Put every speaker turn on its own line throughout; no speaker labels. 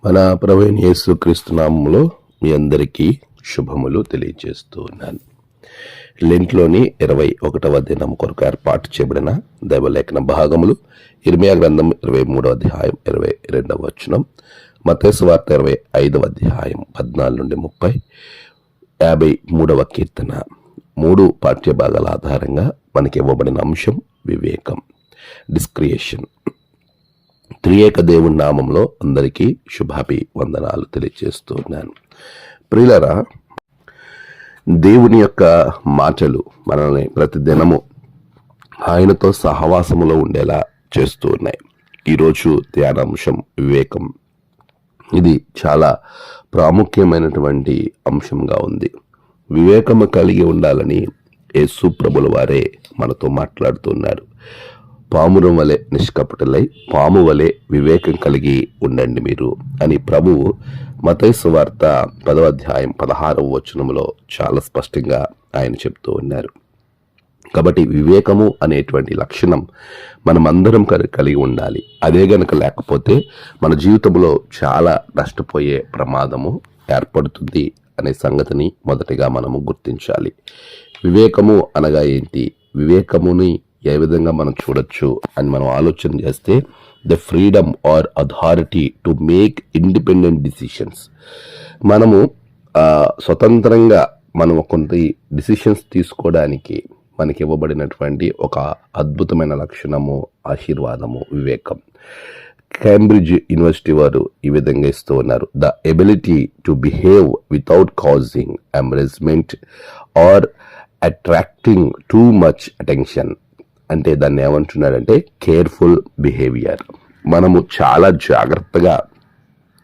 మన ప్రభువైన యేసుక్రీస్తు నామములో మీ అందరికీ శుభములు తెలియజేస్తూ ఉన్నాను. లెంట్లోని 21వ దినం కొరకు ఏర్పాటు చేయబడిన దైవలేఖన భాగములు ఇర్మియా గ్రంథం 23వ అధ్యాయం 22వ వచనం, మత్తయి సువార్త 25వ అధ్యాయం 14 నుండి 30, 53వ కీర్తన. 3 పాఠ్య భాగాల ఆధారంగా మనకి ఇవ్వబడిన అంశం వివేకం, డిస్క్రియేషన్. త్రియేక దేవుని నామంలో అందరికీ శుభాభివందనాలు తెలియజేస్తున్నాను. ప్రియులరా, దేవుని యొక్క మాటలు మనల్ని ప్రతిదినము ఆయనతో సహవాసములో ఉండేలా చేస్తూ ఉన్నాయి. ఈరోజు ధ్యానాంశం వివేకం. ఇది చాలా ప్రాముఖ్యమైనటువంటి అంశంగా ఉంది. వివేకము కలిగి ఉండాలని యేసు ప్రభుల వారే మనతో మాట్లాడుతున్నారు. పామురం వలె నిష్కపటులై పాము వలె వివేకం కలిగి ఉండండి మీరు అని ప్రభువు మత్తయి సువార్త 10వ అధ్యాయం 16వ వచనంలో చాలా స్పష్టంగా ఆయన చెప్తూ ఉన్నారు. కాబట్టి వివేకము అనేటువంటి లక్షణం మనమందరం కలిగి ఉండాలి. అదే గనక లేకపోతే మన జీవితంలో చాలా నష్టపోయే ప్రమాదము ఏర్పడుతుంది అనే సంగతిని మొదటిగా మనము గుర్తించాలి. వివేకము అనగా ఏంటి, వివేకముని ఏ విధంగా మనం చూడొచ్చు అని మనం ఆలోచన చేస్తే, the freedom or authority to make independent decisions. మనము స్వతంత్రంగా మనం కొంత డిసిషన్స్ తీసుకోవడానికి మనకి ఇవ్వబడినటువంటి ఒక అద్భుతమైన లక్షణము, ఆశీర్వాదము వివేకం. కేంబ్రిడ్జ్ యూనివర్సిటీ వారు ఈ విధంగా ఇస్తూ ఉన్నారు. The ability to behave without causing embarrassment or attracting too much attention. అంటే దాన్ని ఏమంటున్నాడంటే కేర్ఫుల్ బిహేవియర్. మనము చాలా జాగ్రత్తగా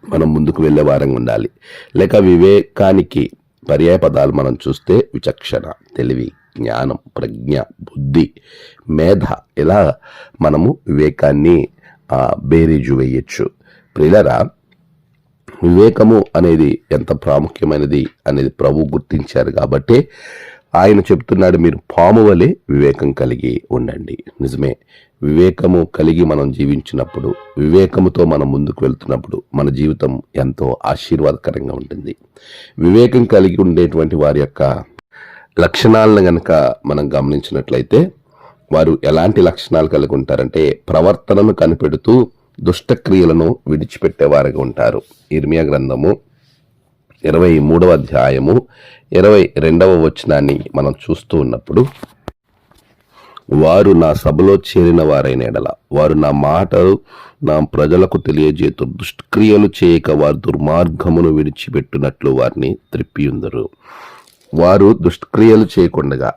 మనం ముందుకు వెళ్ళే వారంగా ఉండాలి. లేక వివేకానికి పర్యాయ పదాలు మనం చూస్తే విచక్షణ, తెలివి, జ్ఞానం, ప్రజ్ఞ, బుద్ధి, మేధ, ఇలా మనము వివేకాన్ని బేరీజు వేయచ్చు. ప్రియులరా, వివేకము అనేది ఎంత ప్రాముఖ్యమైనది అనేది ప్రభు గుర్తించారు. కాబట్టి ఆయన చెప్తున్నాడు, మీరు పాము వలె వివేకం కలిగి ఉండండి. నిజమే, వివేకము కలిగి మనం జీవించినప్పుడు, వివేకముతో మనం ముందుకు వెళ్తున్నప్పుడు మన జీవితం ఎంతో ఆశీర్వాదకరంగా ఉంటుంది. వివేకం కలిగి ఉండేటువంటి వారి యొక్క లక్షణాలను గనక మనం గమనించినట్లయితే, వారు ఎలాంటి లక్షణాలు కలిగి ఉంటారంటే, ప్రవర్తనను కనిపెడుతూ దుష్టక్రియలను విడిచిపెట్టేవారుగా ఉంటారు. ఇర్మియా గ్రంథము 23వ అధ్యాయము 22వ వచనాన్ని మనం చూస్తూ ఉన్నప్పుడు, వారు నా సభలో చేరిన వారైన ఎడల వారు నా మాటలు నా ప్రజలకు తెలియజేతూ దుష్క్రియలు చేయక వారు దుర్మార్గమును విడిచిపెట్టినట్లు వారిని త్రిప్పియుందరు. వారు దుష్క్రియలు చేయకుండా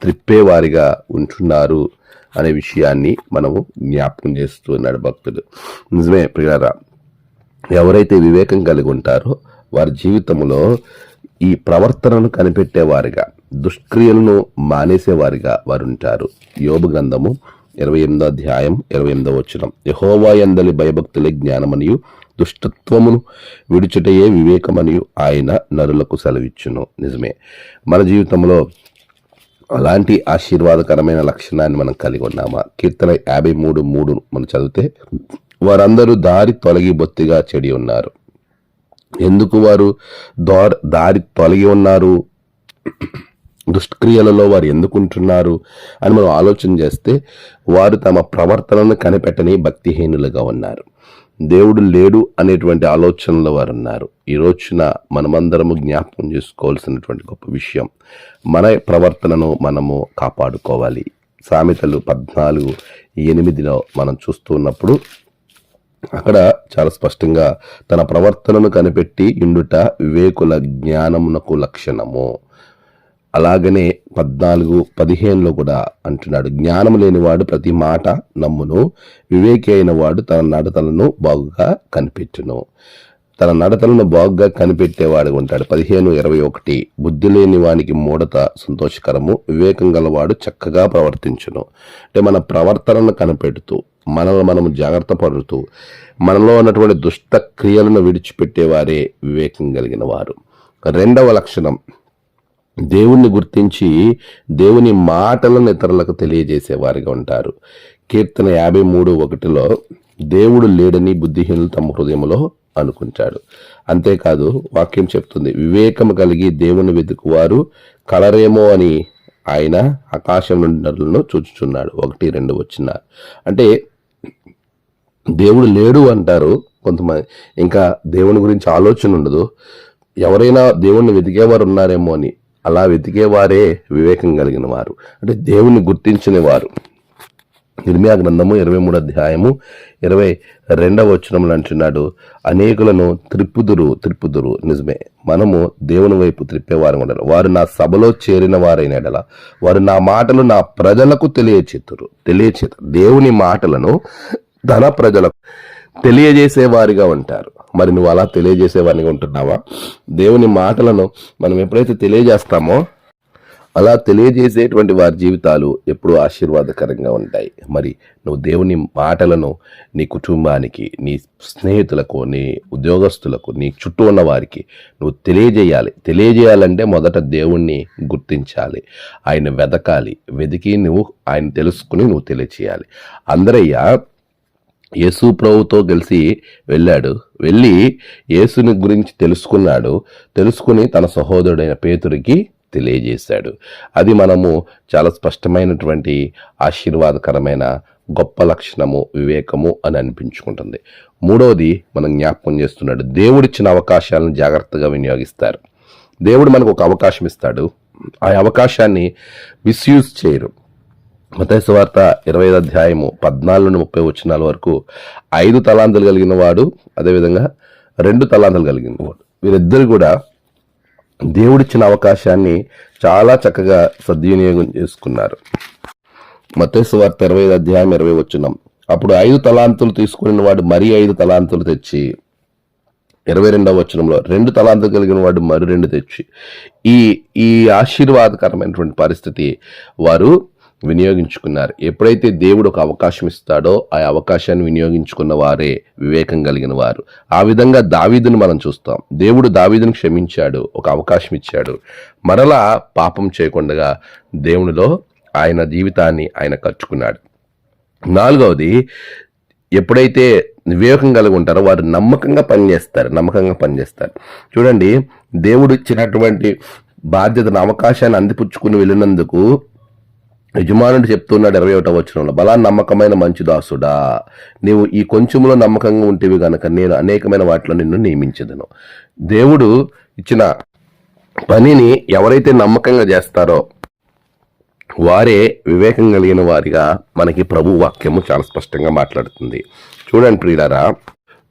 త్రిప్పేవారిగా ఉంటున్నారు అనే విషయాన్ని మనము జ్ఞాపకం చేస్తూ ఉన్నాడు భక్తుడు. నిజమే ప్రియులారా, ఎవరైతే వివేకం కలిగి ఉంటారో వారి జీవితంలో ఈ ప్రవర్తనను కనిపెట్టేవారిగా, దుష్క్రియలను మానేసేవారిగా వారు ఉంటారు. యోబు గ్రంథము 28వ అధ్యాయం 28వ వచనం, యెహోవా యందలి భయభక్తులే జ్ఞానమనియు దుష్టత్వమును విడుచుటయే వివేకమనియు ఆయన నరులకు సెలవిచ్చును. నిజమే, మన జీవితంలో అలాంటి ఆశీర్వాదకరమైన లక్షణాన్ని మనం కలిగి ఉన్నామా? కీర్తన 53:3 మనం చదివితే, వారందరూ దారి తొలగి బొత్తిగా చెడి ఉన్నారు. ఎందుకు వారు దారి తొలగి ఉన్నారు, దుష్క్రియలలో వారు ఎందుకుంటున్నారు అని మనం ఆలోచన చేస్తే, వారు తమ ప్రవర్తనను కనిపెట్టని భక్తిహీనులుగా ఉన్నారు. దేవుడు లేడు అనేటువంటి ఆలోచనలో వారు ఉన్నారు. ఈ రోజున మనమందరము జ్ఞాపకం చేసుకోవాల్సినటువంటి గొప్ప విషయం, మన ప్రవర్తనను మనము కాపాడుకోవాలి. సామెతలు 14:8 మనం చూస్తూ ఉన్నప్పుడు అక్కడ చాలా స్పష్టంగా, తన ప్రవర్తనను కనిపెట్టి ఇండుట వివేకుల జ్ఞానమునకు లక్షణము. అలాగనే 14:15 కూడా అంటున్నాడు, జ్ఞానము లేనివాడు ప్రతి మాట నమ్మును, వివేకి అయిన వాడు తన నడతలను బాగుగా కనిపెట్టును. తన నడతలను బాగుగా కనిపెట్టేవాడు ఉంటాడు. 15:21, బుద్ధి లేని వానికి మూఢత సంతోషకరము, వివేకం గలవాడు చక్కగా ప్రవర్తించును. అంటే మన ప్రవర్తనను కనిపెడుతూ, మనల్ని మనము జాగ్రత్త పడుతూ, మనలో ఉన్నటువంటి దుష్ట క్రియలను విడిచిపెట్టేవారే వివేకం కలిగిన వారు. రెండవ లక్షణం, దేవుణ్ణి గుర్తించి దేవుని మాటలను ఇతరులకు తెలియజేసేవారిగా ఉంటారు. కీర్తన 53:1 దేవుడు లేడని బుద్ధిహీనులు తమ హృదయంలో అనుకుంటాడు. అంతేకాదు వాక్యం చెప్తుంది, వివేకము కలిగి దేవుని వెతుకువారు కలరేమో అని ఆయన ఆకాశం నుండి నరులను చూచుచున్నాడు. 1-2 వచనాలు. అంటే దేవుడు లేడు అంటారు కొంతమంది, ఇంకా దేవుని గురించి ఆలోచన ఉండదు. ఎవరైనా దేవుణ్ణి వెతికేవారు ఉన్నారేమో అని, అలా వెతికేవారే వివేకం కలిగిన వారు, అంటే దేవుణ్ణి గుర్తించిన వారు. ఇర్మియా గ్రంథము 23వ అధ్యాయము 22వ వచనంలో అంటున్నాడు, అనేకులను త్రిప్పుదురు. నిజమే, మనము దేవుని వైపు త్రిప్పేవారు ఉండాలి. వారు నా సభలో చేరిన వారైన ఎడల వారు నా మాటలు నా ప్రజలకు తెలియచేతురు. దేవుని మాటలను తన ప్రజలకు తెలియజేసేవారిగా ఉంటారు. మరి నువ్వు అలా తెలియజేసేవారిగా ఉంటున్నావా? దేవుని మాటలను మనం ఎప్పుడైతే తెలియజేస్తామో అలా తెలియజేసేటువంటి వారి జీవితాలు ఎప్పుడూ ఆశీర్వాదకరంగా ఉంటాయి. మరి నువ్వు దేవుని మాటలను నీ కుటుంబానికి, నీ స్నేహితులకు, నీ ఉద్యోగస్తులకు, నీ చుట్టూ ఉన్న వారికి నువ్వు తెలియజేయాలంటే మొదట దేవుణ్ణి గుర్తించాలి, ఆయన వెతికి నువ్వు ఆయన తెలుసుకుని నువ్వు తెలియచేయాలి. అందరయ్య యేసు ప్రభుతో కలిసి వెళ్ళి యేసుని గురించి తెలుసుకుని తన సహోదరుడైన పేతురికి తెలియజేశాడు. అది మనము చాలా స్పష్టమైనటువంటి ఆశీర్వాదకరమైన గొప్ప లక్షణము, వివేకము అని అనిపించుకుంటుంది. మూడవది మనం జ్ఞాపకం చేస్తున్నాడు, దేవుడిచ్చిన అవకాశాలను జాగ్రత్తగా వినియోగిస్తారు. దేవుడు మనకు ఒక అవకాశం ఇస్తాడు, ఆ అవకాశాన్ని మిస్యూజ్ చేయరు. మత్తయి సువార్త 25వ అధ్యాయము 14-30 వచనాల వరకు 5 తలాంతులు కలిగిన వాడు, అదేవిధంగా 2 తలాంతులు కలిగిన వాడు, వీరిద్దరు కూడా దేవుడిచ్చిన అవకాశాన్ని చాలా చక్కగా సద్వినియోగం చేసుకున్నారు. మత్తయి సువార్త 25వ అధ్యాయం 20 వచనం, అప్పుడు 5 తలాంతులు తీసుకుని వాడు మరి 5 తలాంతులు తెచ్చి, 22వ వచనంలో 2 తలాంతులు కలిగిన వాడు మరి 2 తెచ్చి, ఈ ఆశీర్వాదకరమైనటువంటి పరిస్థితి వారు వినియోగించుకున్నారు. ఎప్పుడైతే దేవుడు ఒక అవకాశం ఇస్తాడో ఆ అవకాశాన్ని వినియోగించుకున్న వారే వివేకం కలిగిన వారు. ఆ విధంగా దావీదును మనం చూస్తాం. దేవుడు దావీదును క్షమించాడు, ఒక అవకాశం ఇచ్చాడు. మరలా పాపం చేయకుండా దేవునిలో ఆయన జీవితాన్ని ఆయన కట్టుకున్నాడు. 4వది, ఎప్పుడైతే వివేకం కలిగి ఉంటారో వారు నమ్మకంగా పనిచేస్తారు. చూడండి, దేవుడు ఇచ్చినటువంటి బాధ్యతను, అవకాశాన్ని అందిపుచ్చుకుని వెళ్ళినందుకు యజమానుడు చెప్తున్నాడు 21వ వచనంలో, బలా నమ్మకమైన మంచి దాసుడా, నీవు ఈ కొంచెంలో నమ్మకంగా ఉంటేవి గనక నేను అనేకమైన వాటిలో నిన్ను నియమించదను. దేవుడు ఇచ్చిన పనిని ఎవరైతే నమ్మకంగా చేస్తారో వారే వివేకం కలిగిన వారిగా మనకి ప్రభు వాక్యము చాలా స్పష్టంగా మాట్లాడుతుంది. చూడండి ప్రియులారా,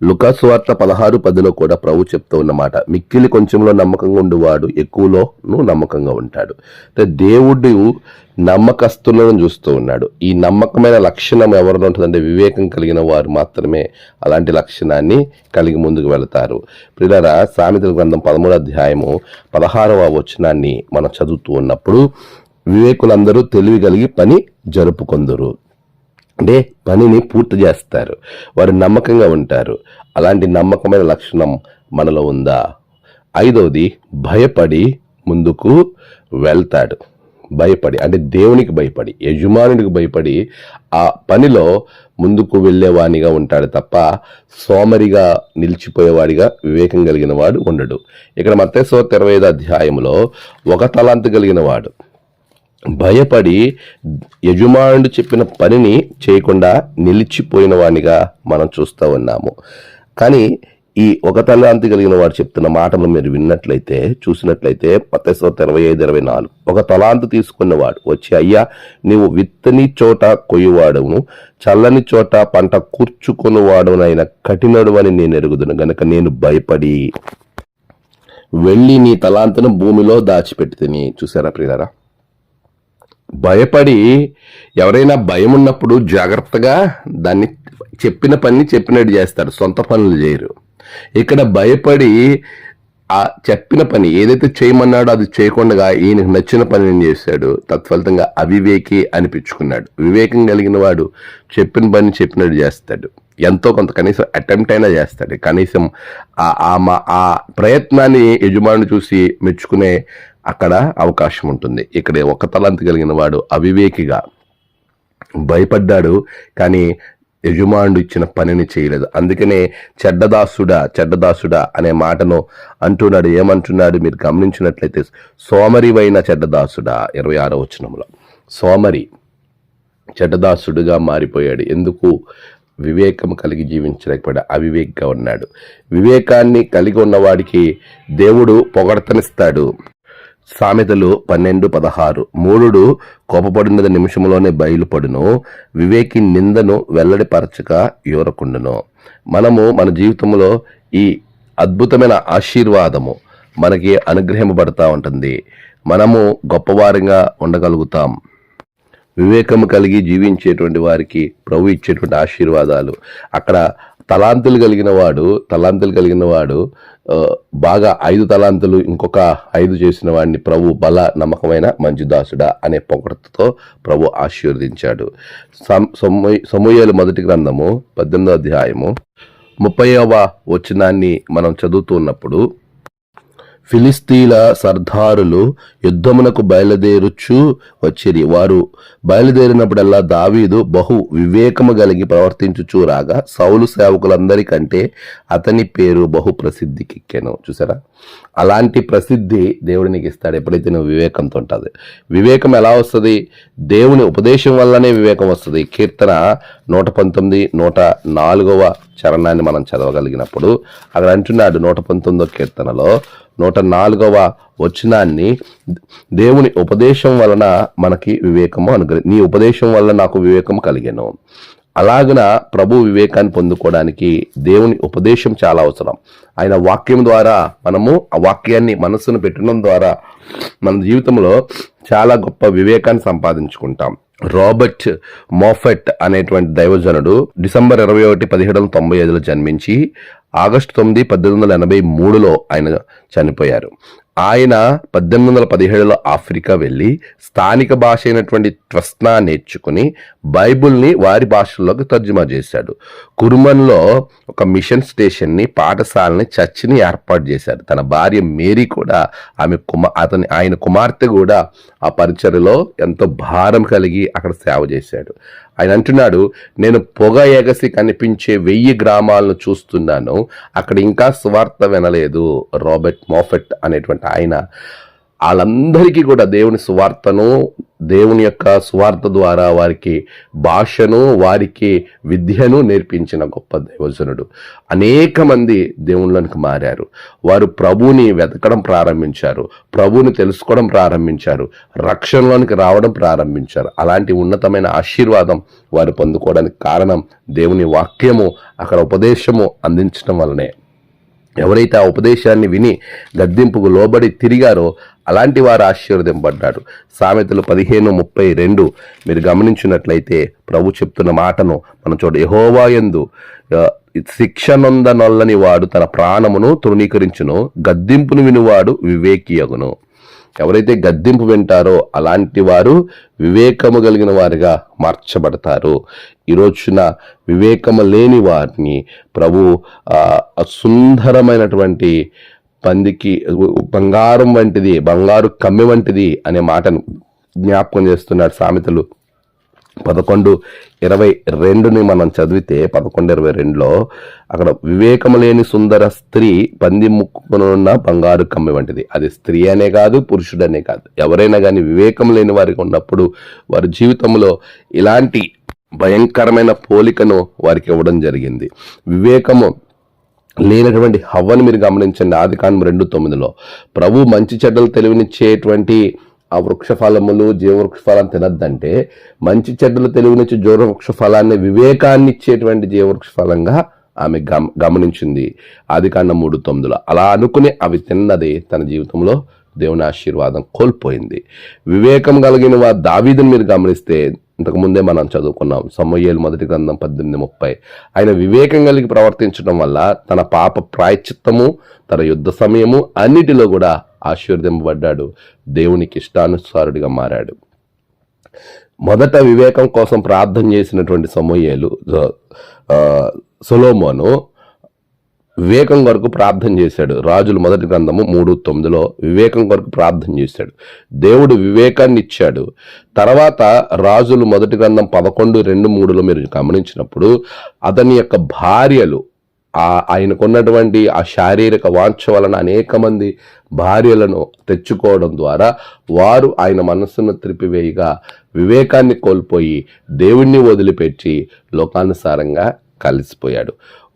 లూకా సువార్త 16:10లో కూడా ప్రభు చెప్తూ ఉన్నమాట, మిక్కిలి కొంచెంలో నమ్మకంగా ఉండువాడు ఎక్కువలోనూ నమ్మకంగా ఉంటాడు. అంటే దేవుడు నమ్మకస్తులను చూస్తూ ఉన్నాడు. ఈ నమ్మకమైన లక్షణం ఎవరిలో ఉంటుందంటే వివేకం కలిగిన వారు మాత్రమే అలాంటి లక్షణాన్ని కలిగి ముందుకు వెళతారు. ప్రియులారా, సామెతల గ్రంథం 13వ అధ్యాయము 16వ వచనాన్ని మనం చదువుతూ ఉన్నప్పుడు, వివేకులందరూ తెలివి కలిగి పని జరుపుకొందురు, అంటే పనిని పూర్తి చేస్తారు, వారు నమ్మకంగా ఉంటారు. అలాంటి నమ్మకమైన లక్షణం మనలో ఉందా? 5వది, భయపడి ముందుకు వెళ్తాడు. అంటే దేవునికి భయపడి, యజమానుడికి భయపడి ఆ పనిలో ముందుకు వెళ్ళేవాడిగా ఉంటాడు తప్ప సోమరిగా నిలిచిపోయేవాడిగా వివేకం కలిగిన వాడు ఉండడు. ఇక్కడ మత్తయి సువార్త 25వ అధ్యాయంలో 1 తలాంతు కలిగిన వాడు భయపడి యజమానుడు చెప్పిన పనిని చేయకుండా నిలిచిపోయిన వాడిగా మనం చూస్తూ ఉన్నాము. కానీ ఈ 1 తలాంతు కలిగిన వాడు చెప్తున్న మాటలు మీరు చూసినట్లయితే మత్తయి సువార్త 25:24, 1 తలాంతు తీసుకున్నవాడు వచ్చి, అయ్యా, నీవు విత్తని చోట కొయ్యువాడును, చల్లని చోట పంట కూర్చుకున్నవాడునైన కఠినడు అని నేను ఎరుగుదును గనుక నేను భయపడి వెళ్ళి నీ తలాంతును భూమిలో దాచిపెట్టితిని. చూసారా ప్రియులారా, భయపడి, ఎవరైనా భయం ఉన్నప్పుడు జాగ్రత్తగా దాన్ని చెప్పిన పని చెప్పినట్టు చేస్తారు, సొంత పనులు చేయరు. ఇక్కడ భయపడి ఆ చెప్పిన పని ఏదైతే చేయమన్నాడో అది చేయకుండా ఈయనకు నచ్చిన పని ఏం చేశాడు, తత్ఫలితంగా అవివేకి అనిపించుకున్నాడు. వివేకం కలిగిన వాడు చెప్పిన పని చెప్పినట్టు చేస్తాడు, ఎంతో కొంత కనీసం అటెంప్ట్ అయినా చేస్తాడు. కనీసం ఆ ప్రయత్నాన్ని యజమానుడు చూసి మెచ్చుకునే అక్కడ అవకాశం ఉంటుంది. ఇక్కడ 1 తలాంతు కలిగిన వాడు అవివేకిగా భయపడ్డాడు, కానీ యజమానుడు ఇచ్చిన పనిని చేయలేదు. అందుకనే చెడ్డదాసుడా అనే మాటను అంటున్నాడు. ఏమంటున్నాడు మీరు గమనించినట్లయితే, సోమరివైన చెడ్డదాసుడా, 26వ వచనంలో సోమరి చెడ్డదాసుడుగా మారిపోయాడు. ఎందుకు? వివేకం కలిగి జీవించలేకపోయాడు, అవివేకంగా ఉన్నాడు. వివేకాన్ని కలిగి ఉన్నవాడికి దేవుడు పొగడతనిస్తాడు. సామెతలు 12:16 మూఢుడు కోపపడినది నిమిషంలోనే బయలుపడును, వివేకి నిందను వెల్లడిపరచక యూరకుండును. మనము మన జీవితంలో ఈ అద్భుతమైన ఆశీర్వాదము మనకి అనుగ్రహింపబడతా ఉంటుంది. మనము గొప్పవారంగా ఉండగలుగుతాం. వివేకము కలిగి జీవించేటువంటి వారికి ప్రభు ఇచ్చేటువంటి ఆశీర్వాదాలు. అక్కడ తలాంతులు కలిగిన వాడు బాగా 5 తలాంతులు ఇంకొక 5 చేసిన వాడిని ప్రభు బల నమ్మకమైన మంచి దాసుడా అనే పొగడతతో ప్రభు ఆశీర్వదించాడు. సమూయేలు మొదటి గ్రంథము 18వ అధ్యాయము 30వ వచనాన్ని మనం చదువుతున్నప్పుడు, ఫిలిస్తీన్ల సర్దారులు యుద్ధమునకు బయలుదేరుచు వచ్చిరి. వారు బయలుదేరినప్పుడల్లా దావీదు బహు వివేకము కలిగి ప్రవర్తించుచూ రాగా సౌలు సేవకులందరికంటే అతని పేరు బహు ప్రసిద్ధికెక్కెను. చూసారా, అలాంటి ప్రసిద్ధి దేవుడు నీకు ఇస్తాడు ఎప్పుడైతే నువ్వు వివేకంతో ఉంటుంది. వివేకం ఎలా వస్తుంది? దేవుని ఉపదేశం వల్లనే వివేకం వస్తుంది. కీర్తన 119 104వ చరణాన్ని మనం చదవగలిగినప్పుడు అక్కడ అంటున్నాడు, 119వ కీర్తనలో 104వ వచనాన్ని, దేవుని ఉపదేశం వలన మనకి వివేకము నీ ఉపదేశం వల్ల నాకు వివేకం కలిగెను. అలాగన ప్రభు వివేకాన్ని పొందుకోవడానికి దేవుని ఉపదేశం చాలా అవసరం. ఆయన వాక్యం ద్వారా మనము ఆ వాక్యాన్ని మనస్సును పెట్టడం ద్వారా మన జీవితంలో చాలా గొప్ప వివేకాన్ని సంపాదించుకుంటాం. రాబర్ట్ మోఫెట్ అనేటువంటి దైవజనుడు డిసెంబర్ 21, 1795లో జన్మించి ఆగస్టు 9, 1883లో ఆయన చనిపోయారు. ఆయన 1817లో ఆఫ్రికా వెళ్ళి స్థానిక భాష అయినటువంటి ట్వస్నా నేర్చుకుని బైబుల్ని వారి భాషల్లోకి తర్జుమా చేశాడు. కుర్మన్లో ఒక మిషన్ స్టేషన్ని, పాఠశాలని, చర్చిని ఏర్పాటు చేశాడు. తన భార్య మేరీ కూడా ఆయన కుమార్తె కూడా ఆ పరిచర్యలో ఎంతో భారం కలిగి అక్కడ సేవ చేశాడు. ఆయన అంటున్నాడు, నేను పొగ ఎగసి కనిపించే 1000 గ్రామాలను చూస్తున్నాను, అక్కడ ఇంకా సువార్త వినలేదు. రాబర్ట్ మోఫెట్ అనేటువంటి ఆయన వాళ్ళందరికీ కూడా దేవుని సువార్తను, దేవుని యొక్క సువార్త ద్వారా వారికి భాషను, వారికి విద్యను నేర్పించిన గొప్ప దైవజనుడు. అనేక మంది దేవుళ్ళనికి మారారు. వారు ప్రభువుని వెతకడం ప్రారంభించారు, ప్రభువుని తెలుసుకోవడం ప్రారంభించారు, రక్షణలోనికి రావడం ప్రారంభించారు. అలాంటి ఉన్నతమైన ఆశీర్వాదం వారు పొందుకోవడానికి కారణం దేవుని వాక్యము, అక్కడ ఉపదేశము అందించడం వల్లనే. ఎవరైతే ఆ ఉపదేశాన్ని విని గద్దింపుకు లోబడి తిరిగారో అలాంటి వారు ఆశీర్వదింపబడ్డాడు. సామెతలు 15:32 మీరు గమనించినట్లయితే ప్రభు చెప్తున్న మాటను మనం యెహోవా యందు శిక్ష నొందనొల్లని వాడు తన ప్రాణమును తృణీకరించును, గద్దింపును వినువాడు వివేకియగును. ఎవరైతే గద్దింపు వింటారో అలాంటి వారు వివేకము కలిగిన వారిగా మార్చబడతారు. ఈరోజున వివేకము లేని వారిని ప్రభు సుందరమైనటువంటి పందికి బంగారం వంటిది, బంగారు కమ్మి వంటిది అనే మాటను జ్ఞాపకం చేస్తున్నాడు. సామెతలు 11:22 మనం చదివితే 11:22లో అక్కడ వివేకము లేని సుందర స్త్రీ పంది ముక్కునున్న బంగారు కమ్మి వంటిది. అది స్త్రీ అనే కాదు, పురుషుడనే కాదు, ఎవరైనా కానీ వివేకం లేని వారికి ఉన్నప్పుడు వారి జీవితంలో ఇలాంటి భయంకరమైన పోలికను వారికి ఇవ్వడం జరిగింది. వివేకము లేనటువంటి హవ్వను మీరు గమనించండి. ఆదికాండం 2:9లో ప్రభు మంచి చెడ్డలు తెలివినిచ్చేటువంటి ఆ వృక్ష ఫలములు, జీవవృక్ష ఫలాన్ని తినద్దంటే మంచి చెడ్డలు తెలివినిచ్చే జీవవృక్ష ఫలాన్ని, వివేకాన్ని ఇచ్చేటువంటి జీవవృక్ష ఫలంగా ఆమె గమనించింది. ఆదికాండం 3:9లో అలా అనుకుని అవి తిన్నది తన జీవితంలో దేవుని ఆశీర్వాదం కోల్పోయింది. వివేకం కలిగిన దావీదుని మీరు గమనిస్తే ఇంతకుముందే మనం చదువుకున్నాం. సమూయేలు మొదటి గ్రంథం 18:30. ఆయన వివేకం కలిగి ప్రవర్తించడం వల్ల తన పాప ప్రాయశ్చిత్తము, తన యుద్ధ సమయము అన్నిటిలో కూడా ఆశీర్వదింపబడ్డాడు. దేవునికి ఇష్టానుసారుడిగా మారాడు. మొదట వివేకం కోసం ప్రార్థన చేసినటువంటి సమూయేలు సొలొమోను వివేకం కొరకు ప్రార్థన చేశాడు. రాజుల మొదటి గ్రంథము 3:9 వివేకం కొరకు ప్రార్థన చేశాడు. దేవుడు వివేకాన్ని ఇచ్చాడు. తర్వాత రాజులు మొదటి గ్రంథం 11:2-3 మీరు గమనించినప్పుడు అతని యొక్క భార్యలు ఆయనకున్నటువంటి ఆ శారీరక వాంఛ వలన అనేక మంది భార్యలను తెచ్చుకోవడం ద్వారా వారు ఆయన మనస్సును త్రిపివేయగా వివేకాన్ని కోల్పోయి దేవుణ్ణి వదిలిపెట్టి లోకానుసారంగా కలిసిపోయాడు.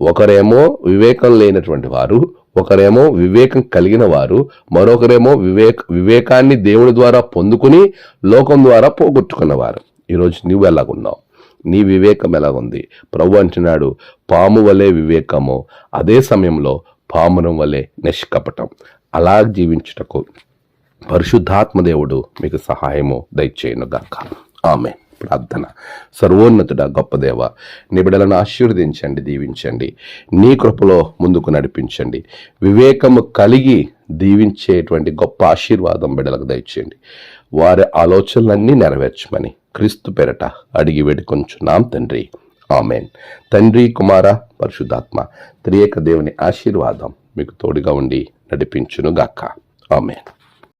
ఒకరేమో వివేకం లేనటువంటి వారు, ఒకరేమో వివేకం కలిగిన వారు, మరొకరేమో వివేకాన్ని దేవుని ద్వారా పొందుకుని లోకం ద్వారా పోగొట్టుకున్నవారు. ఈరోజు నువ్వు ఎలాగున్నావు? నీ వివేకం ఎలాగుంది? ప్రభు అంటున్నాడు, పాము వలె వివేకము, అదే సమయంలో పామురం వలె నిష్కపటం. అలా జీవించుటకు పరిశుద్ధాత్మ దేవుడు మీకు సహాయము దయచేయునుగాక. ఆమేన్. ప్రార్థన. సర్వోన్నతుడ గొప్ప దేవ, నీ బిడ్డలను ఆశీర్వదించండి, దీవించండి, నీ కృపలో ముందుకు నడిపించండి. వివేకము కలిగి దీవించేటువంటి గొప్ప ఆశీర్వాదం బిడ్డలకు దయచేయండి. వారి ఆలోచనలన్నీ నెరవేర్చమని క్రీస్తు పేరట అడిగి వేడుకొంచున్నాం తండ్రి. ఆమేన్. తండ్రి, కుమార, పరిశుద్ధాత్మ త్రియేక దేవుని ఆశీర్వాదం మీకు తోడుగా ఉండి నడిపించునుగాక. ఆమేన్.